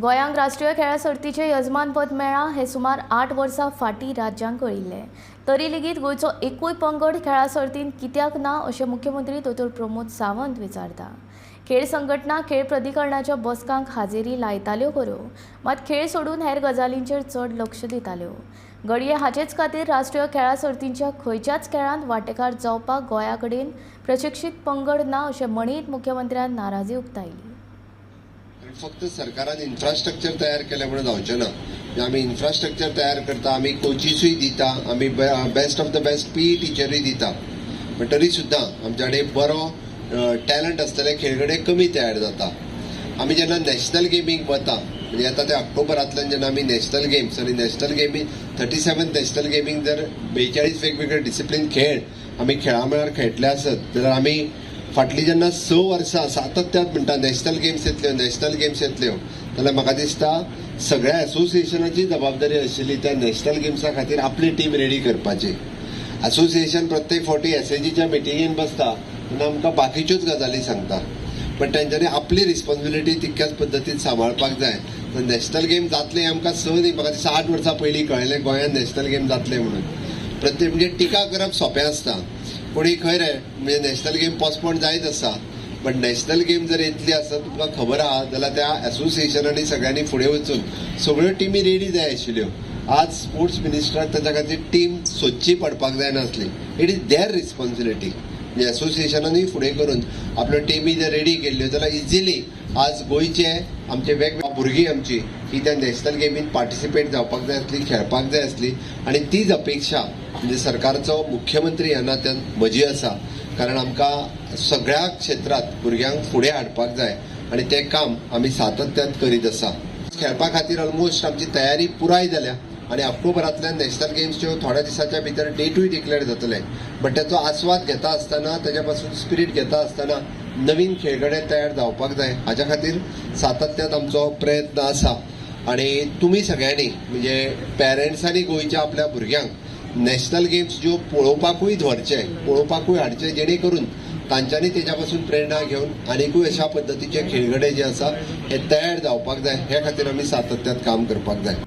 गोयांक राष्ट्रीय खेळा सर्तीचे यजमानपद मेळ्ळा हे सुमार 8 वर्सां फाटीं राज्यांक कळिल्ले. तरी लेगीत गोंयचो एकूय पंगड खेळा सर्तींत कित्याक ना अशें मुख्यमंत्री दोतोर प्रमोद सावंत विचारता. खेळ संघटना खेळ प्राधिकरणाच्या बसकांक हाजेरी लायताल्यो खऱ्यो, मात खेळ सोडून हेर गजालींचेर चड लक्ष दिताल्यो. घडये हाचेच खातीर राष्ट्रीय खेळा सर्तींच्या खंयच्याच खेळांत वांटेकार जावपाक गोंया कडेन प्रशिक्षीत पंगड ना अशें म्हणीत मुख्यमंत्र्यान नाराजी उक्तायली. फक्त सरकारान इन्फ्रास्ट्रक्चर तयार केले म्हणून जावचें ना. आमी इन्फ्रास्ट्रक्चर तयार करता, आमी कोचीसूय दिता, आमी best of the best P टिचरूय दिता, पण तरी सुद्दां आमचे कडेन बरो टॅलंट आसतले खेळगडे कमी तयार जाता. आमी जेन्ना नॅशनल गेमीक वता, म्हणजे आता ते ऑक्टोबरांतल्यान जेन्ना आमी नॅशनल गेम्स आणि नॅशनल गेमी 37 नॅशनल गेमीक जर 42 वेगवेगळे डिसिप्लीन खेळ आमी खेळा मेळार खेळटले आसत जाल्यार आमी फाटली जेन्ना 6 वर्सां सातत्यान म्हणटा नॅशनल गेम्स येतल्यो जाल्यार म्हाका दिसता सगळ्या असोसिएशनाची जबाबदारी आशिल्ली त्या नॅशनल गेम्सा खातीर आपली टीम रेडी करपाची. असोसिएशन प्रत्येक फावटी एसएजीच्या मिटिंगेन बसता तेन्ना आमकां बाकीच्योच गजाली सांगता, पण तांच्यांनी आपली रिस्पॉन्सिबिलिटी तितक्याच पद्दतीन सांबाळपाक जाय. नॅशनल गेम जातले आमकां म्हाका दिसता 8 वर्सां पयलीं कळ्ळें गोंयांत नॅशनल गेम जातले म्हणून. प्रत्येक म्हणजे टिका करप सोंपें आसता, पूण खंय रे म्हणजे नॅशनल गेम पोस्टपोन जायत आसा, पण नॅशनल गेम जर येतली आसत तुमकां खबर आहा जाल्यार त्या असोसिएशनांनी सगळ्यांनी फुडें वचून सगळ्यो टिमी रेडी जाय आशिल्ल्यो. आज स्पोर्ट्स मिनिस्टराक ताच्या खातीर टीम सोदची पडपाक जाय नासली. It is their responsibility. म्हणजे असोसिएशनांनी फुडें करून आपल्यो टिमी जर रेडी केल्ल्यो जाल्यार इजिली आज गोंयचे आमचे वेगवेगळे भुरगीं आमची ही त्या नॅशनल गेमीन पार्टिसिपेट जावपाक जाय आसली, खेळपाक जाय आसली, आनी तीच अपेक्षा म्हणजे सरकारचो मुख्यमंत्री ह्या नात्यान म्हजी आसा. कारण आमकां सगळ्या क्षेत्रांत भुरग्यांक फुडें हाडपाक जाय आनी तें काम आमी सातत्यान करीत आसा. खेळपा खातीर ऑलमोस्ट आमची तयारी पुराय जाल्या आनी ऑक्टोबरांतल्यान नॅशनल गेम्सच्यो थोड्या दिसाच्या भितर डेटूय डिक्लेअर जातले. बट त्याचो आस्वाद घेता आसतना, ताच्या पासून स्पिरीट घेता आसतना नवीन खेळगडे तयार जावपाक जाय. हाच्या खातीर सातत्यान आमचो प्रयत्न आसा आनी तुमी सगळ्यांनी म्हणजे पॅरंट्सांनी गोंयच्या आपल्या भुरग्यांक नॅशनल गेम्स ज्यो पळोवपाकूय हाडचे जेणे करून तांच्यांनी तेच्या पासून प्रेरणा घेवन आनीकूय अशा पद्दतीचे खेळगडे जे आसा हे तयार जावपाक जाय. हे खातीर आमी सातत्यान काम करपाक जाय.